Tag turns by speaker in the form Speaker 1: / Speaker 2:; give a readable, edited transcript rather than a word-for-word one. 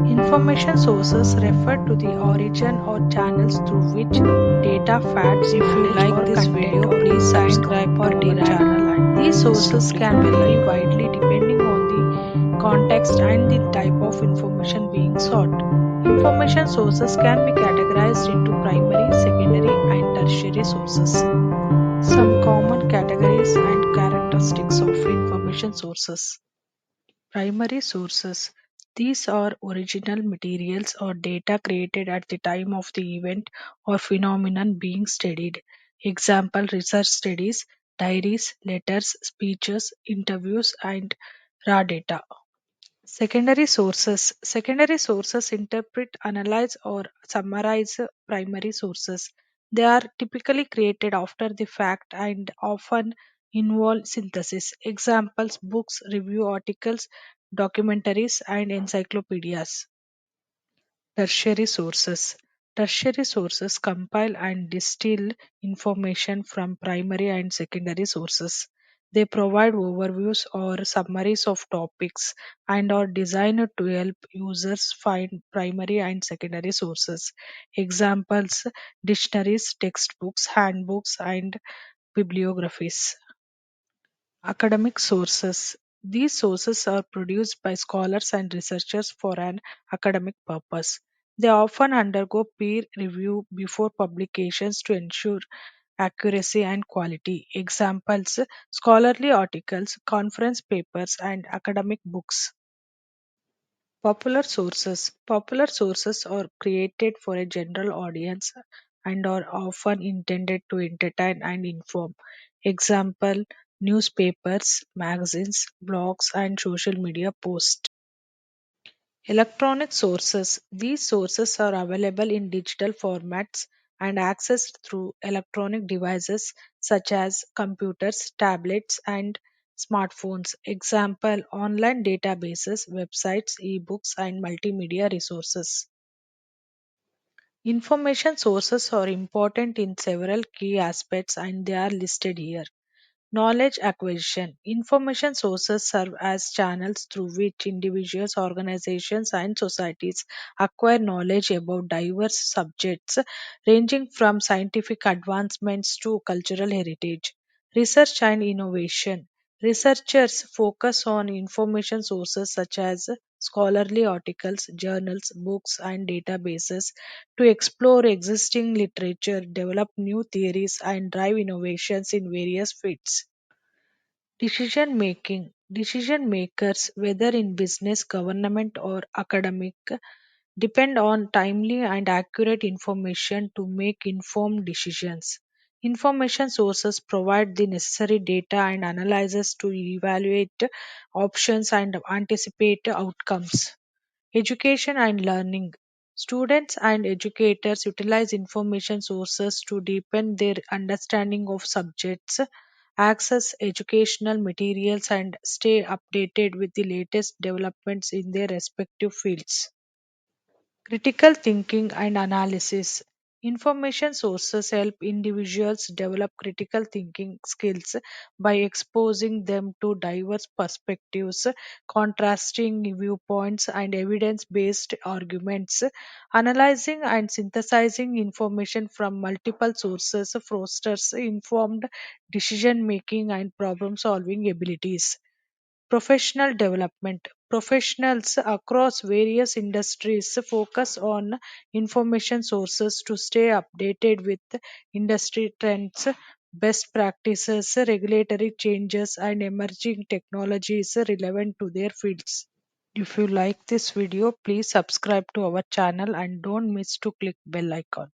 Speaker 1: Information sources refer to the origin or channels through which data, facts,
Speaker 2: If you
Speaker 1: knowledge,
Speaker 2: like
Speaker 1: or
Speaker 2: this
Speaker 1: content
Speaker 2: video,
Speaker 1: are
Speaker 2: please
Speaker 1: obtained
Speaker 2: subscribe
Speaker 1: or
Speaker 2: to our
Speaker 1: derived.
Speaker 2: channel and
Speaker 1: These
Speaker 2: don't miss to
Speaker 1: sources
Speaker 2: click
Speaker 1: can
Speaker 2: bell
Speaker 1: vary
Speaker 2: icon.
Speaker 1: widely depending on the context and the type of information being sought. Information sources can be categorized into primary, secondary, and tertiary sources. Some common categories and characteristics of information sources. Primary sources. These are original materials or data created at the time of the event or phenomenon being studied. Example research studies, diaries, letters, speeches, interviews, and raw data. Secondary sources. Secondary sources interpret, analyze, or summarize primary sources. They are typically created after the fact and often involve synthesis. Examples books, review articles, documentaries, and encyclopedias. Tertiary sources. Tertiary sources compile and distill information from primary and secondary sources. They provide overviews or summaries of topics and are designed to help users find primary and secondary sources. Examples dictionaries, textbooks, handbooks, and bibliographies. Academic sources. These sources are produced by scholars and researchers for an academic purpose. They often undergo peer review before publications to ensure accuracy and quality. Examples scholarly articles, conference papers, and academic books. Popular sources. Popular sources are created for a general audience and are often intended to entertain and inform. Example newspapers, magazines, blogs, and social media posts. Electronic sources. These sources are available in digital formats and accessed through electronic devices such as computers, tablets, and smartphones. Example online databases, websites, ebooks, and multimedia resources. Information sources are important in several key aspects and they are listed here. Knowledge acquisition. Information sources serve as channels through which individuals, organizations, and societies acquire knowledge about diverse subjects ranging from scientific advancements to cultural heritage. Research and innovation. Researchers focus on information sources such as scholarly articles, journals, books, and databases to explore existing literature, develop new theories, and drive innovations in various fields. Decision making. Decision makers, whether in business, government, or academic, depend on timely and accurate information to make informed decisions. Information sources provide the necessary data and analysis to evaluate options and anticipate outcomes. Education and learning. Students and educators utilize information sources to deepen their understanding of subjects, access educational materials, and stay updated with the latest developments in their respective fields. Critical thinking and analysis. Information sources help individuals develop critical thinking skills by exposing them to diverse perspectives, contrasting viewpoints, and evidence based arguments. Analyzing and synthesizing information from multiple sources fosters informed decision making and problem solving abilities. Professional development. Professionals across various industries focus on information sources to stay updated with industry trends, best practices, regulatory changes, and emerging technologies relevant to their fields. If you like this video, please subscribe to our channel and don't miss to click bell icon.